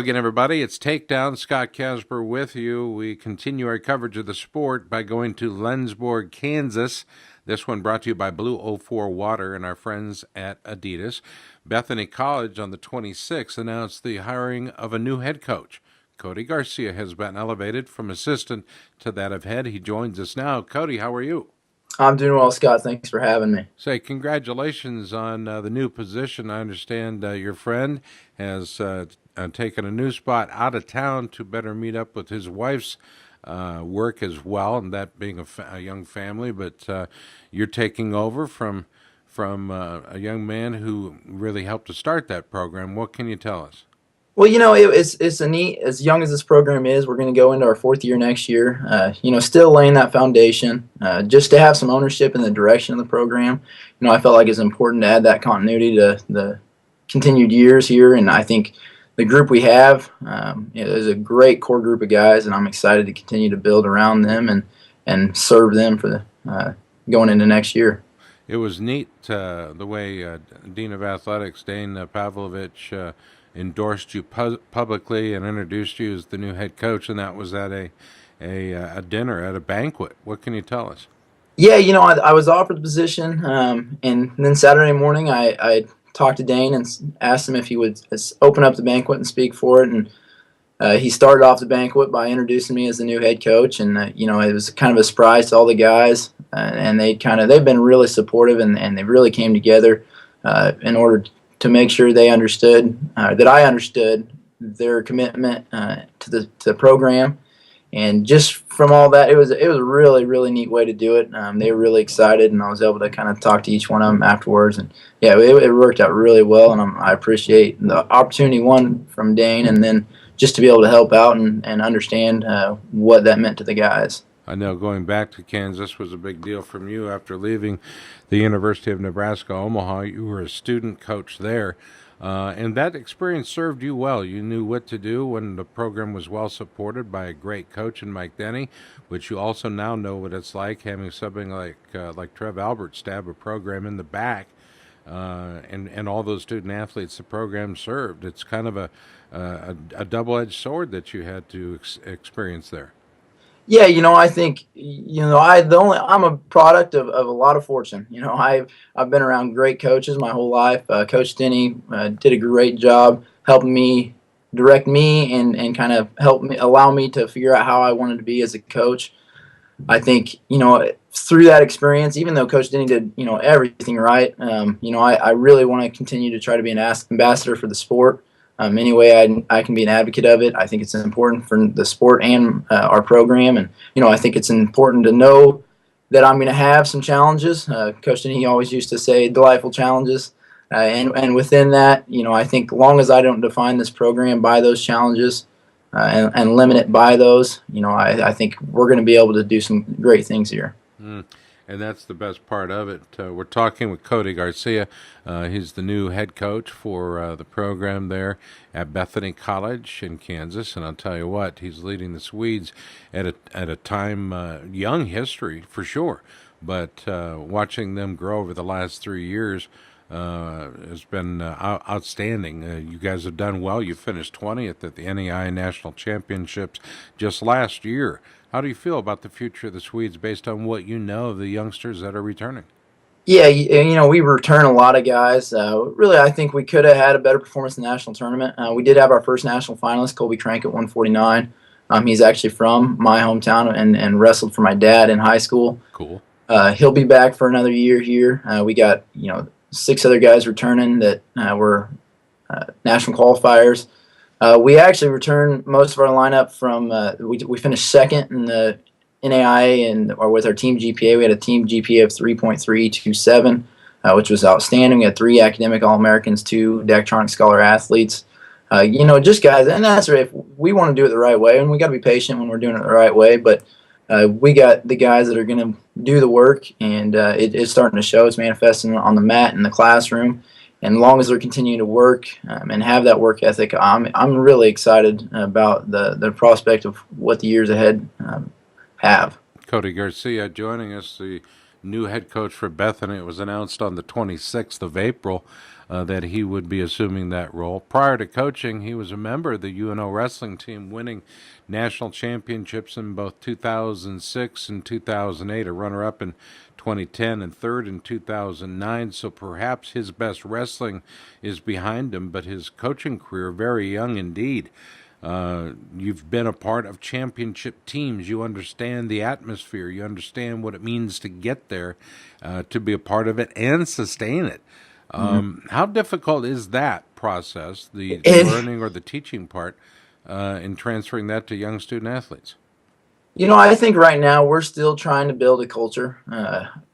Again, everybody, it's Takedown. Scott Casper with you. We continue our coverage of the sport by going to Lensburg, Kansas. This one brought to you by Blue 04 Water and our friends at Adidas. Bethany College on the 26th announced the hiring of a new head coach. Cody Garcia has been elevated from assistant to that of head. He joins us now. Cody, how are you? I'm doing well, Scott. Thanks for having me. Say, congratulations on the new position. I understand your friend has taken a new spot out of town to better meet up with his wife's work as well, and that being a young family. But you're taking over from a young man who really helped to start that program. What can you tell us? Well, it's a neat. As young as this program is, we're going to go into our fourth year next year. Still laying that foundation, just to have some ownership in the direction of the program. I felt like it's important to add that continuity to the continued years here, and I think the group we have is a great core group of guys, and I'm excited to continue to build around them and serve them for going into next year. It was neat the way Dean of Athletics, Dane Pavlovich, endorsed you publicly and introduced you as the new head coach, and that was at a dinner, at a banquet. What can you tell us? Yeah, I was offered the position, and then Saturday morning I talked to Dane and asked him if he would open up the banquet and speak for it, and he started off the banquet by introducing me as the new head coach, and it was kind of a surprise to all the guys, and they've been really supportive, and they really came together in order to make sure they understood that I understood their commitment to the program. And just from all that, it was a really, really neat way to do it. They were really excited, and I was able to kind of talk to each one of them afterwards. And yeah, it worked out really well, and I appreciate the opportunity, one, from Dane, and then just to be able to help out and understand what that meant to the guys. I know going back to Kansas was a big deal from you after leaving the University of Nebraska, Omaha. You were a student coach there. And that experience served you well. You knew what to do when the program was well supported by a great coach in Mike Denny, which you also now know what it's like having something like Trev Albert stab a program in the back, and all those student athletes the program served. It's kind of a double-edged sword that you had to experience there. Yeah, I think I'm a product of a lot of fortune. I've been around great coaches my whole life. Coach Denny did a great job helping me, direct me, and kind of help me, allow me to figure out how I wanted to be as a coach. I think through that experience, even though Coach Denny did everything right, I really want to continue to try to be an ambassador for the sport. Any way I can be an advocate of it. I think it's important for the sport and our program. And, I think it's important to know that I'm going to have some challenges. Coach Denny always used to say delightful challenges. And within that, I think long as I don't define this program by those challenges and limit it by those, I think we're going to be able to do some great things here. Mm. And that's the best part of it. We're talking with Cody Garcia. He's the new head coach for the program there at Bethany College in Kansas. And I'll tell you what, he's leading the Swedes at a time, young history for sure. But watching them grow over the last 3 years has been outstanding. You guys have done well. You finished 20th at the NEI National Championships just last year. How do you feel about the future of the Swedes based on what you know of the youngsters that are returning? Yeah, we return a lot of guys. Really, I think we could have had a better performance in the national tournament. We did have our first national finalist, Colby Crank, at 149. He's actually from my hometown and wrestled for my dad in high school. Cool. He'll be back for another year here. We got, 6 other guys returning that were national qualifiers. We actually returned most of our lineup from we finished second in the NAIA or with our team GPA. We had a team GPA of 3.327, which was outstanding. We had 3 academic All-Americans, 2 Daktronic Scholar athletes. Just guys, and that's right. We want to do it the right way, and we got to be patient when we're doing it the right way. But we got the guys that are going to do the work, and it's starting to show. It's manifesting on the mat in the classroom. And as long as they're continuing to work and have that work ethic, I'm really excited about the prospect of what the years ahead have. Cody Garcia joining us, the new head coach for Bethany. It was announced on the 26th of April. that he would be assuming that role. Prior to coaching, he was a member of the UNO wrestling team, winning national championships in both 2006 and 2008, a runner-up in 2010 and third in 2009. So perhaps his best wrestling is behind him, but his coaching career very young indeed. You've been a part of championship teams. You understand the atmosphere. You understand what it means to get there, to be a part of it and sustain it. How difficult is that process, the And, learning or the teaching part, in transferring that to young student athletes? I think right now we're still trying to build a culture,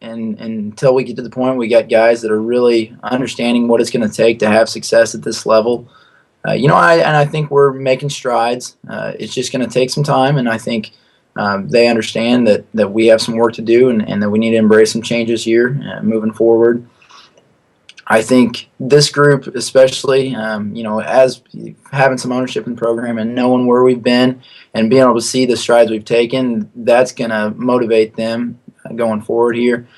and until we get to the point we got guys that are really understanding what it's going to take to have success at this level. I think we're making strides. It's just going to take some time, and I think they understand that we have some work to do, and that we need to embrace some changes here moving forward. I think this group, especially, as having some ownership in the program and knowing where we've been and being able to see the strides we've taken, that's going to motivate them going forward here.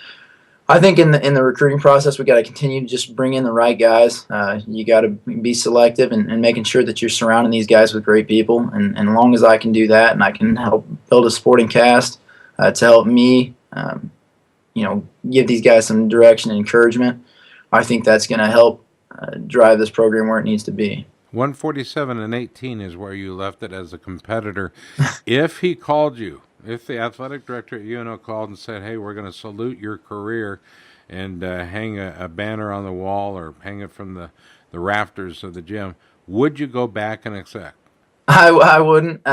I think in the recruiting process, we got to continue to just bring in the right guys. You got to be selective and making sure that you're surrounding these guys with great people. And as long as I can do that, and I can help build a sporting cast to help me, give these guys some direction and encouragement, I think that's going to help drive this program where it needs to be. 147 and 18 is where you left it as a competitor. If he called you, if the athletic director at UNO called and said, hey, we're going to salute your career and hang a banner on the wall or hang it from the rafters of the gym, would you go back and accept? I wouldn't.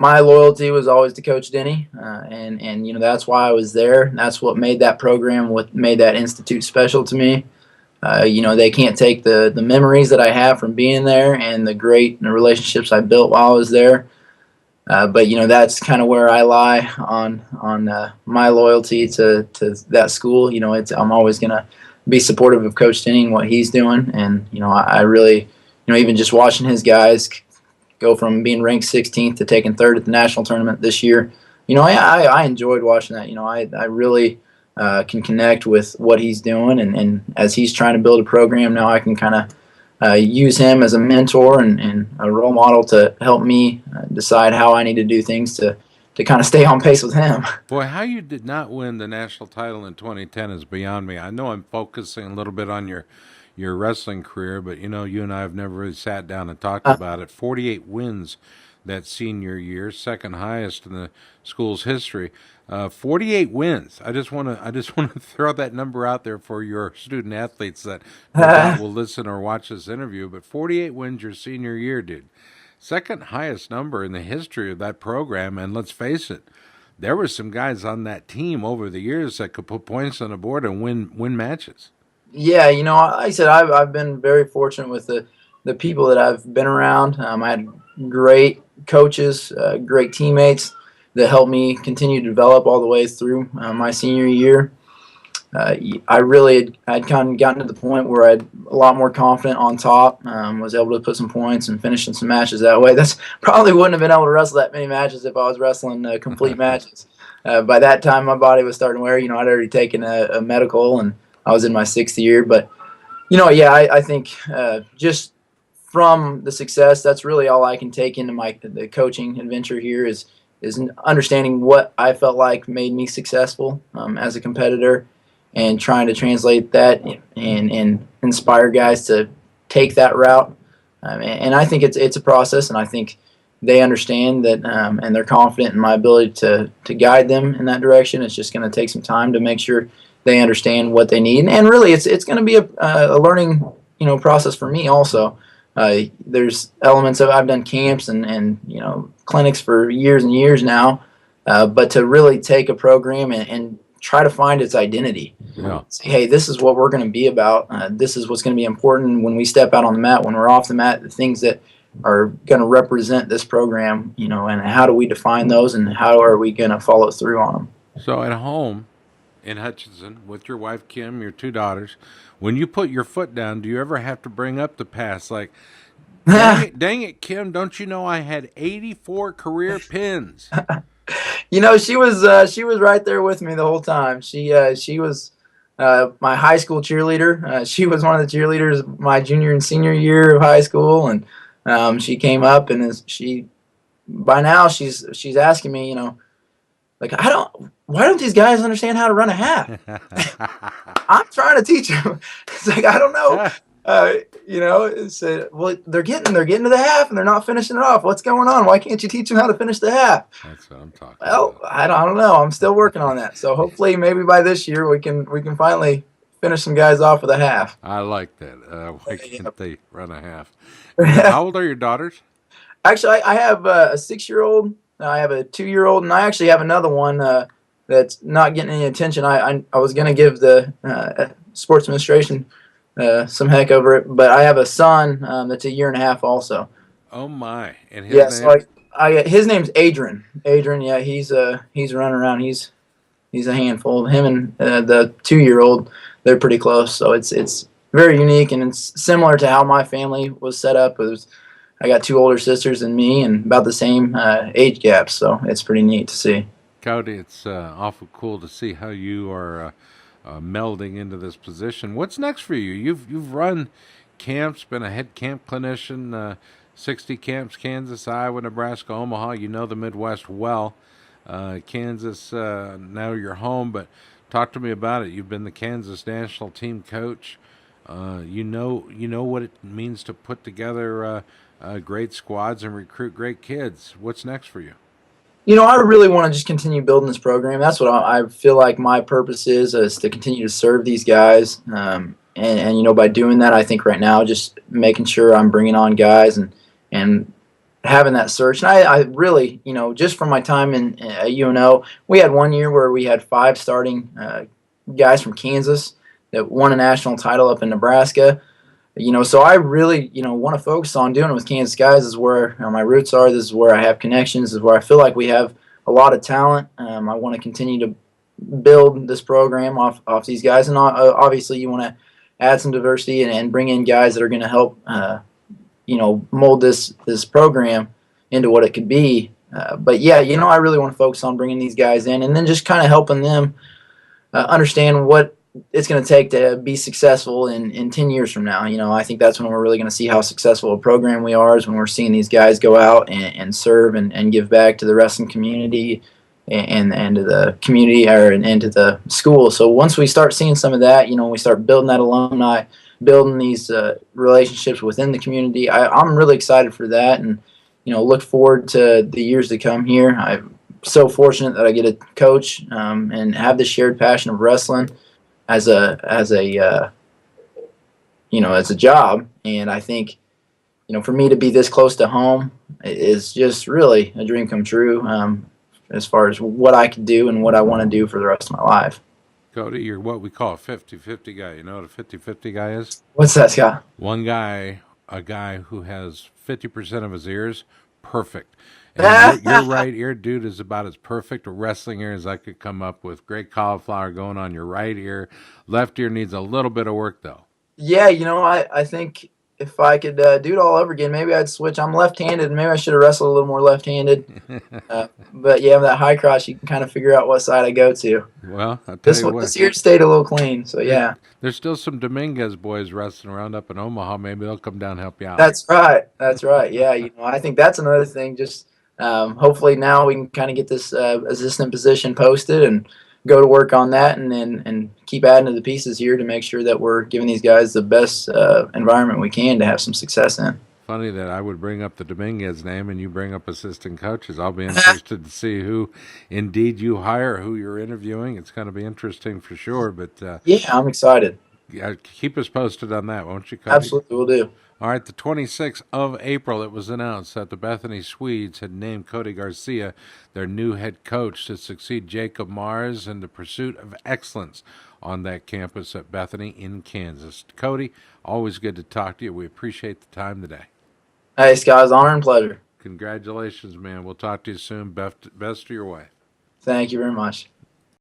My loyalty was always to Coach Denny, and that's why I was there. That's what made that program, what made that institute special to me. They can't take the memories that I have from being there and the great relationships I built while I was there. But that's kind of where I lie on my loyalty to that school. I'm always gonna be supportive of Coach Denny and what he's doing, and I really, even just watching his guys go from being ranked 16th to taking third at the national tournament this year. I enjoyed watching that. I really can connect with what he's doing, and as he's trying to build a program now, I can kind of use him as a mentor and a role model to help me decide how I need to do things to kind of stay on pace with him. Boy, how you did not win the national title in 2010 is beyond me. I know I'm focusing a little bit on your wrestling career, but you and I have never really sat down and talked about it. 48 wins that senior year, second highest in the school's history. 48 wins. I just want to throw that number out there for your student athletes that no doubt will listen or watch this interview. But 48 wins your senior year, dude. Second highest number in the history of that program. And let's face it, there were some guys on that team over the years that could put points on the board and win matches. Yeah, like I said, I've been very fortunate with the people that I've been around. I had great coaches, great teammates that helped me continue to develop all the way through my senior year. I'd kind of gotten to the point where I'd a lot more confident on top, was able to put some points and finish in some matches that way. That's probably wouldn't have been able to wrestle that many matches if I was wrestling complete matches. By that time, my body was starting to wear. I'd already taken a medical, and I was in my 6th year. But, I think just from the success, that's really all I can take into the coaching adventure here is understanding what I felt like made me successful as a competitor, and trying to translate that and inspire guys to take that route. And I think it's a process, and I think they understand that, and they're confident in my ability to guide them in that direction. It's just going to take some time to make sure they understand what they need, and really, it's going to be a learning process for me also. There's elements of I've done camps and clinics for years and years now, but to really take a program and try to find its identity. Yeah. Say, hey, this is what we're going to be about. This is what's going to be important when we step out on the mat, when we're off the mat, the things that are going to represent this program, and how do we define those, and how are we going to follow through on them? So at home in Hutchinson with your wife, Kim, your 2 daughters, when you put your foot down, do you ever have to bring up the past? Like, dang it, Kim, don't you know I had 84 career pins? She was right there with me the whole time. She was my high school cheerleader. She was one of the cheerleaders my junior and senior year of high school, and she came up and she by now she's asking me, like, why don't these guys understand how to run a half? I'm trying to teach them. It's like, I don't know. Uh, it's well, they're getting to the half and they're not finishing it off. What's going on? Why can't you teach them how to finish the half? That's what I'm talking Well, about. I don't know. I'm still working on that. So hopefully, maybe by this year we can finally finish some guys off with a half. I like that. Why Yeah. can't they run a half? How old are your daughters? Actually, I have a 6-year-old. I have a 2-year-old, and I actually have another one that's not getting any attention. I was going to give the sports administration some heck over it, but I have a son that's a year and a half also. Oh my! And his Yeah, so name? his name's Adrian. Adrian, yeah, he's running around. He's a handful. Him and the 2-year-old, they're pretty close. So it's very unique, and it's similar to how my family was set up. I got 2 older sisters than me, and about the same age gap. So it's pretty neat to see. Cody, it's awful cool to see how you are melding into this position. What's next for you? You've run camps, been a head camp clinician, 60 camps, Kansas, Iowa, Nebraska, Omaha. You know the Midwest well. Kansas, now you're home, but talk to me about it. You've been the Kansas national team coach. You know what it means to put together great squads and recruit great kids. What's next for you? I really want to just continue building this program. That's what I feel like my purpose is to continue to serve these guys. And by doing that, I think right now just making sure I'm bringing on guys and having that search. And I really, just from my time in UNO, we had one year where we had 5 starting guys from Kansas that won a national title up in Nebraska. So I really, want to focus on doing it with Kansas guys. This is where my roots are. This is where I have connections. This is where I feel like we have a lot of talent. I want to continue to build this program off these guys, and obviously you want to add some diversity and bring in guys that are going to help, mold this program into what it could be. But yeah, I really want to focus on bringing these guys in, and then just kind of helping them understand what it's going to take to be successful in 10 years from now. I think that's when we're really going to see how successful a program we are, is when we're seeing these guys go out and serve and give back to the wrestling community and to the community and to the school. So once we start seeing some of that, we start building that alumni, building these relationships within the community. I'm really excited for that, and look forward to the years to come here. I'm so fortunate that I get to coach and have this shared passion of wrestling as a job. And I think for me to be this close to home is just really a dream come true, as far as what I could do and what I want to do for the rest of my life. Cody, you're what we call a 50-50 guy. You know what a 50-50 guy is? What's that, Scott? One guy, a guy who has 50% of his ears perfect. And your right ear, dude, is about as perfect a wrestling ear as I could come up with. Great cauliflower going on your right ear. Left ear needs a little bit of work, though. Yeah, I think if I could do it all over again, maybe I'd switch. I'm left-handed, and maybe I should have wrestled a little more left-handed. But yeah, with that high cross, you can kind of figure out what side I go to. Well, I'll tell This you one, what. this year stayed a little clean, so yeah. There's still some Dominguez boys wrestling around up in Omaha. Maybe they'll come down and help you out. That's right. That's right. Yeah, I think that's another thing. Just hopefully now we can kind of get this assistant position posted and go to work on that, and keep adding to the pieces here to make sure that we're giving these guys the best environment we can to have some success in. Funny that I would bring up the Dominguez name and you bring up assistant coaches. I'll be interested to see who indeed you hire, who you're interviewing. It's going to be interesting for sure. But Yeah, I'm excited. yeah, keep us posted on that, won't you, Cody? Absolutely, we'll do. All right, the 26th of April, it was announced that the Bethany Swedes had named Cody Garcia their new head coach to succeed Jacob Mars in the pursuit of excellence on that campus at Bethany in Kansas. Cody, always good to talk to you. We appreciate the time today. Hey, Scott, it's an honor and pleasure. Congratulations, man. We'll talk to you soon. Best to your wife. Thank you very much.